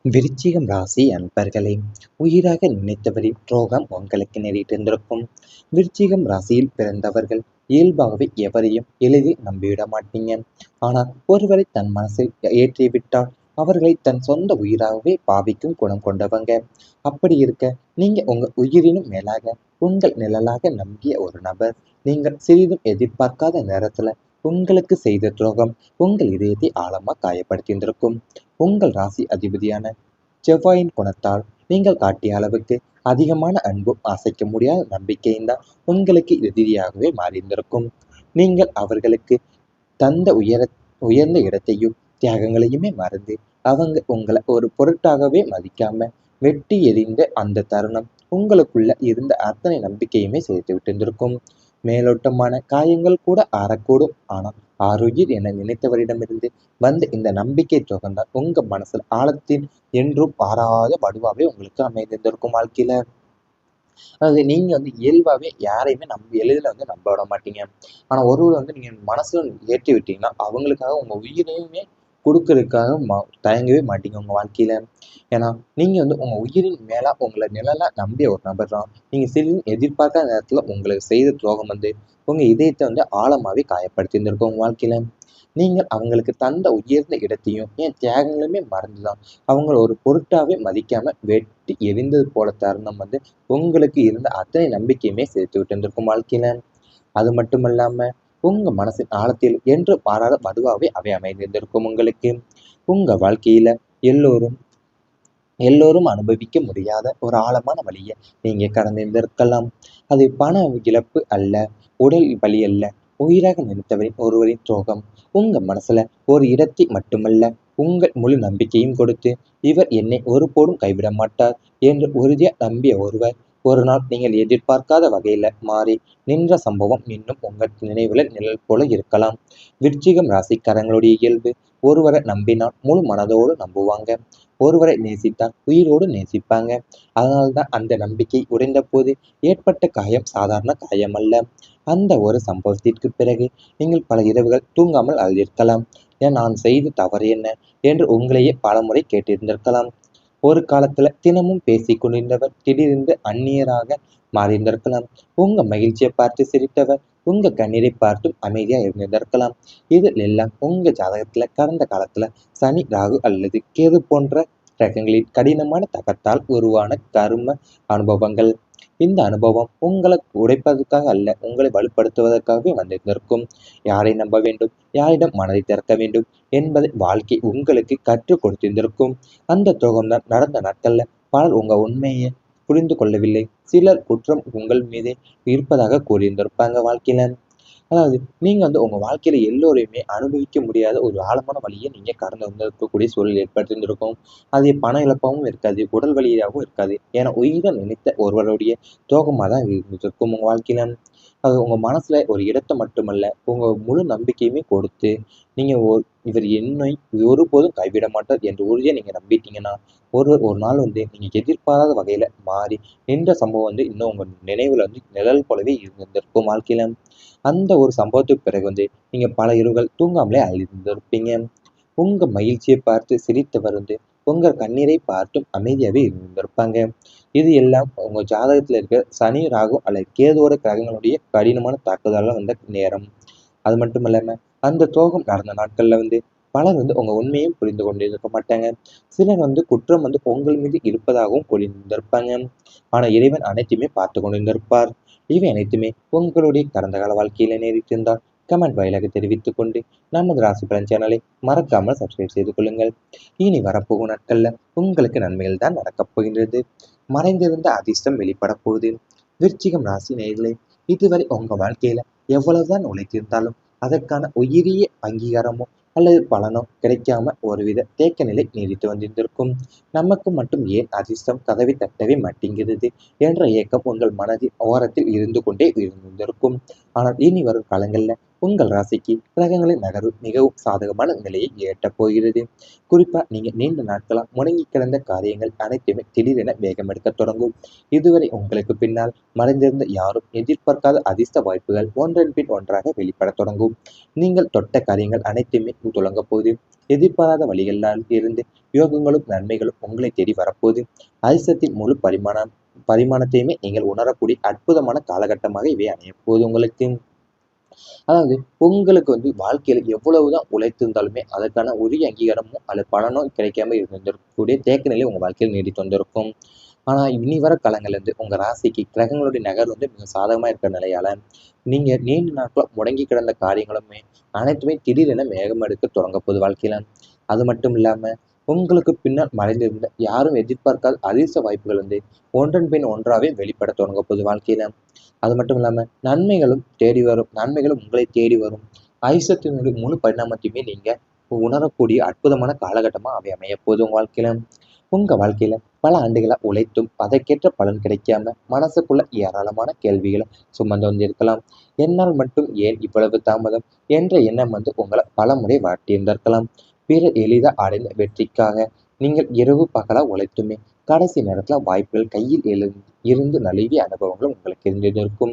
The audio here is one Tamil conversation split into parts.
விருச்சிகம் ராசி அன்பர்களே, உயிராக நினைத்தவரின் துரோகம் உங்களுக்கு நேரிட்டிருந்திருக்கும். விருச்சிகம் ராசியில் பிறந்தவர்கள் இயல்பாகவே எவரையும் எளிதில் நம்பிவிட மாட்டீங்க. ஆனால் ஒருவரை தன் மனசில் ஏற்றிவிட்டால் அவர்களை தன் சொந்த உயிராகவே பாவிக்கும் குணம் கொண்டவங்க. அப்படி இருக்க நீங்க உங்க உயிரினும் மேலாக உங்கள் நிழலாக நம்பிய ஒரு நபர் நீங்கள் சிறிதும் எதிர்பார்க்காத நேரத்துல உங்களுக்கு செய்த துரோகம் உங்கள் இதயத்தை ஆழமா காயப்படுத்தியிருந்திருக்கும். உங்கள் ராசி அதிபதியான செவ்வாயின் குணத்தால் நீங்கள் காட்டிய அளவுக்கு அதிகமான அன்பும் அசைக்க முடியாத நம்பிக்கையும் தான் உங்களுக்கு எதிரியாகவே மாறியிருந்திருக்கும். நீங்கள் அவர்களுக்கு தந்த உயர்ந்த இடத்தையும் தியாகங்களையுமே மறந்து அவங்க உங்களை ஒரு பொருட்டாகவே மதிக்காம வெட்டி எறிந்த அந்த தருணம் உங்களுக்குள்ள இருந்த அத்தனை நம்பிக்கையுமே சேர்த்து விட்டிருந்திருக்கும். மேலோட்டமான காயங்கள் கூட ஆறக்கூடும், ஆனால் ஆருயிர் என நினைத்தவரிடமிருந்து வந்த இந்த நம்பிக்கை துரோகம்தான் உங்க மனசுல ஆழத்தின் என்றும் மாறாத வடுவாவே உங்களுக்கு அமைந்திருந்திருக்கும் வாழ்க்கையில. அதாவது நீங்க இயல்பாவே யாரையுமே எளிதில் நம்ப விட மாட்டீங்க. ஆனா ஒருவர் நீங்க மனசுல ஏற்றி விட்டீங்கன்னா அவங்களுக்காக உங்க உயிரையுமே கொடுக்கறதுக்காக தயங்கவே மாட்டீங்க உங்க வாழ்க்கையில. ஏன்னா நீங்க உங்க உயிரின் மேல உங்களை நிழலா நம்பிய ஒரு நபர் தான். நீங்க சிறிதும் எதிர்பார்க்காத நேரத்துல உங்களுக்கு செய்த துரோகம் உங்க இதயத்தை ஆழமாவே காயப்படுத்தி இருந்திருக்கும் உங்க வாழ்க்கையில. நீங்கள் அவங்களுக்கு தந்த உயர்ந்த இடத்தையும் ஏன் தியாகங்களுமே மறந்துதான் அவங்கள ஒரு பொருட்டாவே மதிக்காம வெட்டி எரிந்தது போல தருணம் உங்களுக்கு இருந்த அத்தனை நம்பிக்கையுமே சேர்த்து விட்டு இருந்திருக்கும் வாழ்க்கையில. அது மட்டுமல்லாம உங்க மனசின் ஆழத்தில் என்று மாறாத வடுவாவே அவை அமைந்திருந்திருக்கும் உங்களுக்கு. உங்க வாழ்க்கையில எல்லோரும் எல்லோரும் அனுபவிக்க முடியாத ஒரு ஆழமான வழியை நீங்க கடந்திருந்திருக்கலாம். அது பண இழப்பு அல்ல, உடல் வலி அல்ல, உயிராக நினைத்தவரின் ஒருவரின் துரோகம் உங்க மனசுல ஒரு இடத்தை மட்டுமல்ல உங்கள் முழு நம்பிக்கையும் கொடுத்து இவர் என்னை ஒருபோதும் கைவிட மாட்டார் என்று உறுதியா நம்பிய ஒருவர் ஒரு நாள் நீங்கள் எதிர்பார்க்காத வகையில மாறி நின்ற சம்பவம் இன்னும் உங்கள் நினைவுல நிழல் போல இருக்கலாம். விருச்சிகம் ராசிக்காரங்களுடைய இயல்பு ஒருவரை நம்பினால் முழு மனதோடு நம்புவாங்க, ஒருவரை நேசித்தால் உயிரோடு நேசிப்பாங்க. அதனால்தான் அந்த நம்பிக்கை உடைந்த போது ஏற்பட்ட காயம் சாதாரண காயம் அல்ல. அந்த ஒரு சம்பவத்திற்கு பிறகு நீங்கள் பல இரவுகள் தூங்காமல் அழுதிருக்கலாம். ஏன் நான் செய்த தவறு என்ன என்று உங்களையே பலமுறை கேட்டிருந்திருக்கலாம். ஒரு காலத்துல தினமும் பேசிக் கொண்டிருந்தவர் திடீரென்று அந்நியராக மாறியிருந்திருக்கலாம். உங்க மகிழ்ச்சியை பார்த்து சிரித்தவர் உங்க கண்ணீரை பார்த்தும் அமைதியா இருந்திருக்கலாம். இதில் எல்லாம் உங்க ஜாதகத்துல கடந்த காலத்துல சனி, ராகு அல்லது கேது போன்ற கிரகங்களின் கடினமான தாக்கத்தால் உருவான கர்ம அனுபவங்கள். இந்த அனுபவம் உங்களை உடைப்பதற்காக அல்ல, உங்களை வலுப்படுத்துவதற்காகவே வந்திருந்திருக்கும். யாரை நம்ப வேண்டும், யாரிடம் மனதை திறக்க வேண்டும் என்பதை வாழ்க்கை உங்களுக்கு கற்றுக் கொடுத்திருந்திருக்கும். அந்த துரோகம்தான் நடந்த நாட்கள்ல பலர் உங்க உண்மையை புரிந்து கொள்ளவில்லை. சிலர் குற்றம் உங்கள் மீதே இருப்பதாக கூறியிருந்திருப்பாங்க வாழ்க்கையில. அதாவது நீங்க உங்க வாழ்க்கையில எல்லோரையுமே அனுபவிக்க முடியாத ஒரு ஆழமான வழியை நீங்க கடந்து வந்திருக்கக்கூடிய சூழல் ஏற்பட்டிருந்திருக்கும். அது பண இழப்பாகவும் இருக்காது, உடல் வலியாகவும் இருக்காது. ஏன்னா உயிரை நினைத்த ஒருவருடைய துரோகமா தான் இருந்திருக்கும் உங்க வாழ்க்கையில. அது உங்க மனசுல ஒரு இடத்தை மட்டுமல்ல உங்க முழு நம்பிக்கையுமே கொடுத்து நீங்க இவர் என்னை ஒருபோதும் கைவிட மாட்டார் என்று உறுதியா நீங்க நம்பிட்டீங்கன்னா ஒரு நாள் நீங்க எதிர்பாராத வகையில மாறி நின்ற சம்பவம் இன்னும் உங்க நினைவுல நிழல் போலவே இருந்திருக்கும் வாழ்க்கையில. அந்த ஒரு சம்பவத்துக்கு பிறகு நீங்க பல இரவுகள் தூங்காமலே அழுந்திருப்பீங்க. உங்க மகிழ்ச்சியை பார்த்து சிரித்தவர் உங்க கண்ணீரை பார்த்தும் அமைதியாவே இருந்திருப்பாங்க. இது எல்லாம் உங்க ஜாதகத்துல இருக்க சனி, ராகு அல்லது கேதுவோட கிரகங்களுடைய கடினமான தாக்குதலால வந்த நேரம். அது மட்டும் இல்லாம அந்த துரோகம் நடந்த நாட்கள்ல பலர் உங்க உண்மையும் புரிந்து கொண்டிருக்க மாட்டாங்க. சிலர் குற்றம் உங்கள் மீது இருப்பதாகவும் கூறியிருந்திருப்பாங்க. ஆனா இறைவன் அனைத்தையுமே பார்த்து கொண்டிருந்திருப்பார். இவை அனைத்துமே உங்களுடைய கடந்த கால வாழ்க்கையில நேரிட்டிருந்தால் கமெண்ட் வாயிலாக தெரிவித்துக் கொண்டு நமது ராசி பலன் சேனலை மறக்காமல் சப்ஸ்கிரைப் செய்து கொள்ளுங்கள். இனி வரப்போகும் நாட்கள்ல உங்களுக்கு நன்மைகள் தான் நடக்கப் போகின்றது. மறைந்திருந்த அதிர்ஷ்டம் வெளிப்பட போகுது. விருச்சிகம் ராசி நேயர்களே, இதுவரை உங்க வாழ்க்கையில எவ்வளவுதான் உழைத்திருந்தாலும் அதற்கான உயரிய அங்கீகாரமோ அல்லது பலனோ கிடைக்காம ஒருவித தேக்க நிலை நீடித்து வந்திருந்திருக்கும். நமக்கு மட்டும் ஏன் அதிர்ஷ்டம் கதவை தட்டவே மாட்டேங்கிறது என்ற ஏக்கம் உங்கள் மனதின் ஓரத்தில் இருந்து கொண்டே இருந்திருக்கும். ஆனால் இனி வரும் காலங்கள்ல உங்கள் ராசிக்கு கிரகங்களின் நகர்வு மிகவும் சாதகமான நிலையை எட்டப் போகிறது. குறிப்பா நீங்க நீண்ட நாட்களா முடங்கி கிடந்த காரியங்கள் அனைத்துமே திடீரென வேகம் எடுக்க தொடங்கும். இதுவரை உங்களுக்கு பின்னால் மறைந்திருந்த யாரும் எதிர்பார்க்காத அதிர்ஷ்ட வாய்ப்புகள் ஒன்றன் பின் ஒன்றாக வெளிப்பட தொடங்கும். நீங்கள் தொட்ட காரியங்கள் அனைத்துமே துலங்க போகுது. எதிர்பாராத வழிகளால் இருந்து யோகங்களும் நன்மைகளும் உங்களை தேடி வரப்போகுது. அதிர்ஷ்டத்தின் முழு பரிமாணத்தையுமே நீங்கள் உணரக்கூடிய அற்புதமான காலகட்டமாக இவை அமையப்போகுது உங்களுக்கு. அதாவது உங்களுக்கு வாழ்க்கையில எவ்வளவுதான் உழைத்திருந்தாலுமே அதற்கான உரிய அங்கீகாரமும் அல்லது பலனோ கிடைக்காம இருந்திருக்கக்கூடிய தேக்க நிலை உங்க வாழ்க்கையில் நீடித்து வந்திருக்கும். ஆனா இனி வர காலங்கள்ல உங்க ராசிக்கு கிரகங்களுடைய நகர் மிக சாதகமா இருக்கிற நிலையால நீங்க நீண்ட நாட்களா முடங்கி கிடந்த காரியங்களுமே அனைத்துமே திடீரென மேகம் எடுக்க தொடங்க போகுது வாழ்க்கையில. அது மட்டும் இல்லாம உங்களுக்கு பின்னால் மறைந்திருந்த யாரும் எதிர்பார்க்காத அதிர்ஷ்ட வாய்ப்புகள் ஒன்றன் பின் ஒன்றாவே வெளிப்பட தொடங்க போகுது வாழ்க்கையில. அது மட்டும் இல்லாம நன்மைகளும் தேடி வரும். நன்மைகளும் உங்களை தேடி வரும். ஐசத்தினுடைய முழு பரிணாமத்தையுமே நீங்க உணரக்கூடிய அற்புதமான காலகட்டமா அவை அமையப்போகுது உங்க வாழ்க்கையில. உங்க வாழ்க்கையில பல ஆண்டுகளா உழைத்தும் அதற்கேற்ற பலன் கிடைக்காம மனசுக்குள்ள ஏராளமான கேள்விகளை சுமந்து வந்திருக்கலாம். என்னால் மட்டும் ஏன் இவ்வளவு தாமதம் என்ற எண்ணம் உங்களை பலமுறை வாட்டியிருந்திருக்கலாம். பிறர் எளிதா அடைந்த வெற்றிக்காக நீங்கள் இரவு பகலா உழைத்துமே கடைசி நேரத்துல வாய்ப்புகள் கையில் இருந்து நழுவிய அனுபவங்களும் உங்களுக்கு இருந்திருக்கும்.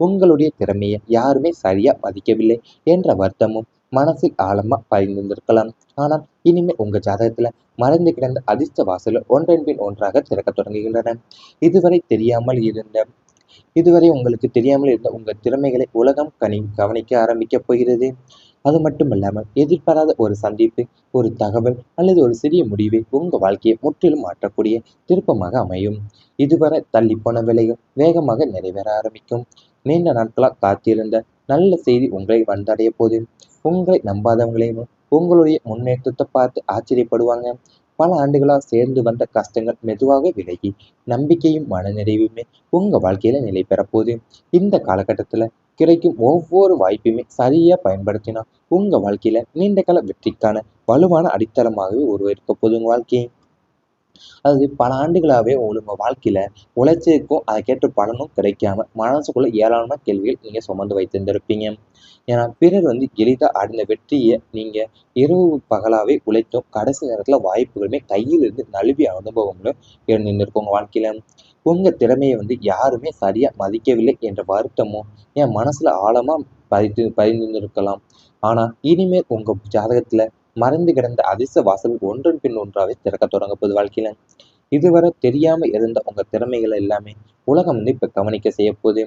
உங்களுடைய திறமையை யாருமே சரியா மதிக்கவில்லை என்ற வருத்தமும் மனசில் ஆழமா பதிந்திருந்திருக்கலாம். ஆனால் இனிமேல் உங்க ஜாதகத்துல மறைந்து கிடந்த அதிர்ஷ்ட வாசல்கள் ஒன்றன் பின் ஒன்றாக திறக்க தொடங்குகின்றன. இதுவரை உங்களுக்கு தெரியாமல் இருந்த உங்க திறமைகளை உலகம் கவனிக்க ஆரம்பிக்க போகிறது. அது மட்டும் இல்லாமல் எதிர்பாராத ஒரு சந்திப்பு, ஒரு தகவல் அல்லது ஒரு சிறிய முடிவை உங்க வாழ்க்கையை முற்றிலும் மாற்றக்கூடிய திருப்பமாக அமையும். இதுவரை தள்ளி போன வேலைகள் வேகமாக நிறைவேற ஆரம்பிக்கும். நீண்ட நாட்களா காத்திருந்த நல்ல செய்தி உங்களை வந்தடைய போது உங்களை நம்பாதவங்களையும் உங்களுடைய முன்னேற்றத்தை பார்த்து ஆச்சரியப்படுவாங்க. பல ஆண்டுகளா சேர்ந்து வந்த கஷ்டங்கள் மெதுவாக விலகி நம்பிக்கையும் மனநிறைவுமே உங்க வாழ்க்கையில நிலை பெறப்போகுது. இந்த காலகட்டத்துல கிடைக்கும் ஒவ்வொரு வாய்ப்பையுமே சரியா பயன்படுத்தினா உங்க வாழ்க்கையில நீண்ட கால வெற்றிக்கான வலுவான அடித்தளமாகவே உருவாக்க போகுது உங்க வாழ்க்கை. அதாவது பல ஆண்டுகளாவே உங்க வாழ்க்கையில உழைச்சதுக்கும் அதுக்கேற்ற பலனும் கிடைக்காம மனசுக்குள்ள ஏராளமான கேள்விகள் நீங்க சுமந்து வைத்திருந்திருப்பீங்க. ஏன்னா பிறர் எளிதா அடைந்த வெற்றியை நீங்க இரவு பகலாவே உழைத்தும் கடைசி நேரத்துல வாய்ப்புகளுமே கையில் இருந்து நழுவிய அனுபவங்களும் இருந்திருக்கும் உங்க வாழ்க்கையில. உங்க திறமையை யாருமே சரியா மதிக்கவில்லை என்ற வருத்தமும் என் மனசுல ஆழமா பதிந்திருக்கலாம். ஆனா இனிமேல் உங்க ஜாதகத்துல மறைந்து கிடந்த அதிர்ஷ்ட வாசல் ஒன்றன் பின் ஒன்றாவே திறக்க தொடங்க போகுது வாழ்க்கையில. இதுவரை தெரியாம இருந்த உங்க திறமைகள் எல்லாமே உலகம் இப்ப கவனிக்க செய்ய போகுது.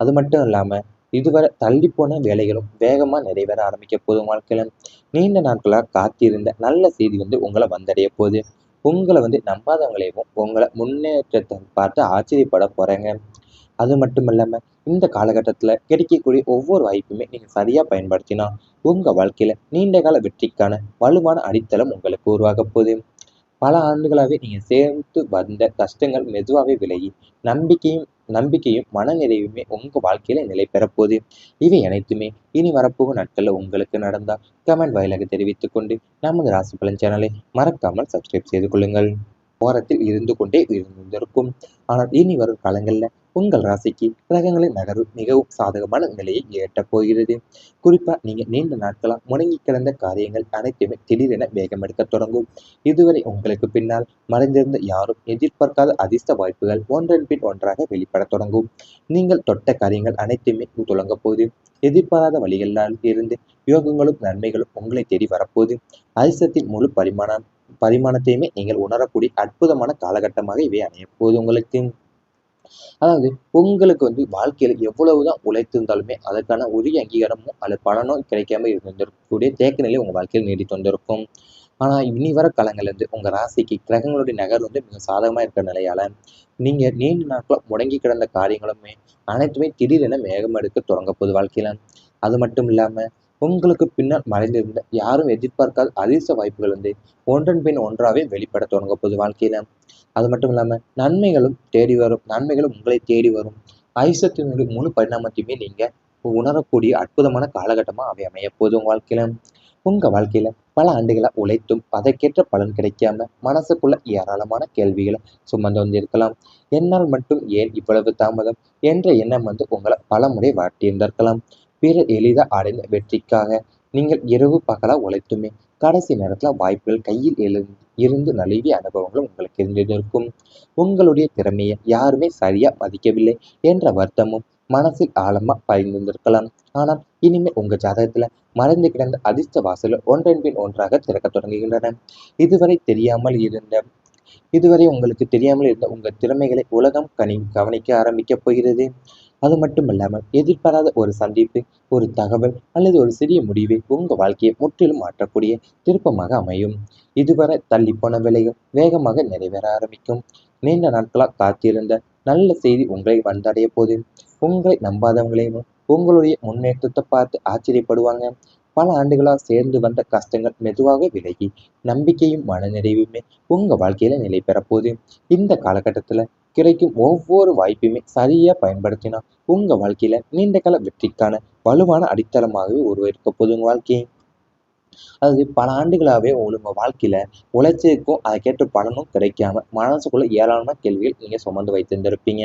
அது மட்டும் இல்லாம இதுவரை தள்ளி போன வேலைகளும் வேகமா நிறைவேற ஆரம்பிக்க போதும் வாழ்க்கையில. நீண்ட நாட்களா காத்திருந்த நல்ல செய்தி உங்களை வந்தடைய போகுது. உங்களை நம்பாதவங்களையும் உங்களை முன்னேற்றத்தை பார்த்து ஆச்சரியப்பட போறாங்க. அது மட்டும் இல்லாம இந்த காலகட்டத்துல கிடைக்கக்கூடிய ஒவ்வொரு வாய்ப்புமே நீங்க சரியா பயன்படுத்தினா உங்க வாழ்க்கையில நீண்ட கால வெற்றிக்கான வலுவான அடித்தளம் உங்களுக்கு உருவாக போகுது. பல ஆண்டுகளாவே நீங்க சேர்த்து வந்த கஷ்டங்கள் மெதுவாவே விலகி நம்பிக்கையும் மனநிறைவுமே உங்க வாழ்க்கையில நிலை பெறப்போகுது. இவை அனைத்துமே இனி வரப்போகும் நாட்கள்ல உங்களுக்கு நடந்தா கமெண்ட் வாயிலாக தெரிவித்துக் கொண்டு நமது ராசி பலன் சேனலை மறக்காமல் சப்ஸ்கிரைப் செய்து கொள்ளுங்கள். ஓரத்தில் இருந்து கொண்டே இருந்திருக்கும். ஆனால் இனி வரும் காலங்கள்ல உங்கள் ராசிக்கு கிரகங்களின் நகர்வு மிகவும் சாதகமான நிலையை எட்டப் போகிறது. குறிப்பா நீங்க நீண்ட நாட்களா முடங்கி கிடந்த காரியங்கள் அனைத்துமே திடீரென வேகம் எடுக்க தொடங்கும். இதுவரை உங்களுக்கு பின்னால் மறைந்திருந்த யாரும் எதிர்பார்க்காத அதிர்ஷ்ட வாய்ப்புகள் ஒன்றன் பின் ஒன்றாக வெளிப்பட தொடங்கும். நீங்கள் தொட்ட காரியங்கள் அனைத்துமே துலங்க போகுது. எதிர்பாராத வழிகளால் இருந்து யோகங்களும் நன்மைகளும் உங்களை தேடி வரப்போகுது. அதிர்ஷ்டத்தின் முழு பரிமாணத்தையுமே நீங்கள் உணரக்கூடிய அற்புதமான காலகட்டமாக இவை அமையப்போகுது உங்களுக்கு. அதாவது உங்களுக்கு வாழ்க்கையில எவ்வளவுதான் உழைத்திருந்தாலுமே அதற்கான உரிய அங்கீகாரமும் அல்லது பலனோ கிடைக்காம இருந்திருக்கக்கூடிய தேக்க நிலை உங்க வாழ்க்கையில் நீடித்து வந்திருக்கும். ஆனா இனி வர காலங்கள்ல உங்க ராசிக்கு கிரகங்களுடைய நகர் மிக சாதகமா இருக்கிற நிலையால நீங்க நீண்ட நாட்களா முடங்கி கிடந்த காரியங்களுமே அனைத்துமே திடீரென மேகம் எடுக்க தொடங்க போகுது வாழ்க்கையில. அது மட்டும் இல்லாம உங்களுக்கு பின்னால் மறைந்திருந்த யாரும் எதிர்பார்க்காத அதிர்ஷ்ட வாய்ப்புகள் ஒன்றன் பின் ஒன்றாவே வெளிப்பட தொடங்க போகுது வாழ்க்கையில. அது மட்டும் இல்லாம நன்மைகளும் தேடி வரும். நன்மைகளும் உங்களை தேடி வரும். ஐசத்தினுடைய முழு பரிணாமத்தையுமே நீங்க உணரக்கூடிய அற்புதமான காலகட்டமா அவை அமையப்போகுது உங்க வாழ்க்கையில. உங்க வாழ்க்கையில பல ஆண்டுகளா உழைத்தும் அதற்கேற்ற பலன் கிடைக்காம மனசுக்குள்ள ஏராளமான கேள்விகளை சுமந்து வந்திருக்கலாம். என்னால் மட்டும் ஏன் இவ்வளவு தாமதம் என்ற எண்ணம் உங்களை பலமுறை வாட்டியிருந்திருக்கலாம். பிறர் எளிதாக அடைந்த வெற்றிக்காக நீங்கள் இரவு பகலா உழைத்துமே கடைசி நேரத்துல வாய்ப்புகள் கையில் இருந்து நழுவிய அனுபவங்களும் உங்களுக்கு இருந்திருக்கும். உங்களுடைய திறமையை யாருமே சரியா மதிக்கவில்லை என்ற வருத்தமும் மனசில் ஆழமா பதிந்திருந்திருக்கலாம். ஆனால் இனிமே உங்க ஜாதகத்துல மறைந்து கிடந்த அதிர்ஷ்ட வாசல்கள் ஒன்றன் பின் ஒன்றாக திறக்கத் தொடங்குகின்றன. இதுவரை தெரியாமல் இருந்த இதுவரை உங்களுக்கு தெரியாமல் இருந்த உங்கள் திறமைகளை உலகம் கவனிக்க ஆரம்பிக்கப் போகிறது. அது மட்டுமல்லாமல் எதிர்பாராத ஒரு சந்திப்பு, ஒரு தகவல் அல்லது ஒரு சிறிய முடிவு உங்க வாழ்க்கையை முற்றிலும் மாற்றக்கூடிய திருப்பமாக அமையும். இதுவரை தள்ளிப்போன வேலைகள் வேகமாக நிறைவேற ஆரம்பிக்கும். நீண்ட நாட்களா காத்திருந்த நல்ல செய்தி உங்களை வந்தடைய போது உங்களை நம்பாதவங்களையும் உங்களுடைய முன்னேற்றத்தை பார்த்து ஆச்சரியப்படுவாங்க. பல ஆண்டுகளா சேர்ந்து வந்த கஷ்டங்கள் மெதுவாக விலகி நம்பிக்கையும் மனநிறைவுமே உங்க வாழ்க்கையில நிலை பெறப்போகுது. இந்த காலகட்டத்துல கிடைக்கும் ஒவ்வொரு வாய்ப்பையுமே சரியா பயன்படுத்தினா உங்க வாழ்க்கையில நீண்ட கால வெற்றிக்கான வலுவான அடித்தளமாகவே உருவாக்க போகுது உங்க வாழ்க்கை. அதாவது பல ஆண்டுகளாவே உங்க வாழ்க்கையில உழைச்சதுக்கும் அதுக்கேற்ற பலனும் கிடைக்காம மனசுக்குள்ள ஏராளமான கேள்விகள் நீங்க சுமந்து வைத்திருந்திருப்பீங்க.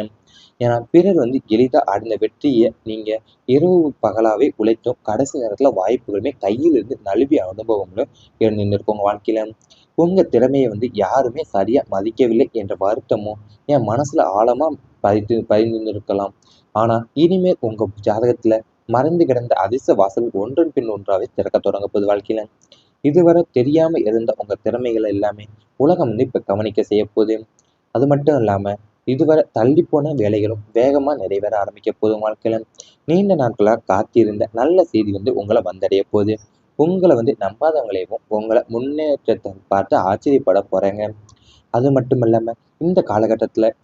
ஏன்னா பிறர் எளிதா அடைந்த வெற்றியை நீங்க இரவு பகலாவே உழைத்தும் கடைசி நேரத்துல வாய்ப்புகளுமே கையில் இருந்து நழுவிய அனுபவங்களும் இருந்திருக்கும் உங்க வாழ்க்கையில. உங்க திறமையை யாருமே சரியா மதிக்கவில்லை என்ற வருத்தமும் என் மனசுல ஆழமா பதிந்திருக்கலாம். ஆனா இனிமேல் உங்க ஜாதகத்துல மறைந்து கிடந்த அதிர்ஷ்ட வாசல் ஒன்றன் பின் ஒன்றாவே திறக்க தொடங்க போகுது வாழ்க்கையில. இதுவரை தெரியாம இருந்த உங்க திறமைகள் எல்லாமே உலகம் இப்ப கவனிக்க செய்ய போகுது. அது மட்டும் இல்லாம இதுவரை தள்ளி போன வேலைகளும் வேகமா நிறைவேற ஆரம்பிக்க போதும் வாழ்க்கையில. நீண்ட நாட்களா காத்திருந்த நல்ல செய்தி உங்களை வந்தடைய போகுது. உங்களை நம்பாதவங்களையும் உங்களை முன்னேற்றத்தை பார்த்து ஆச்சரியப்பட போறாங்க. அது மட்டும் இல்லாம இந்த காலகட்டத்துல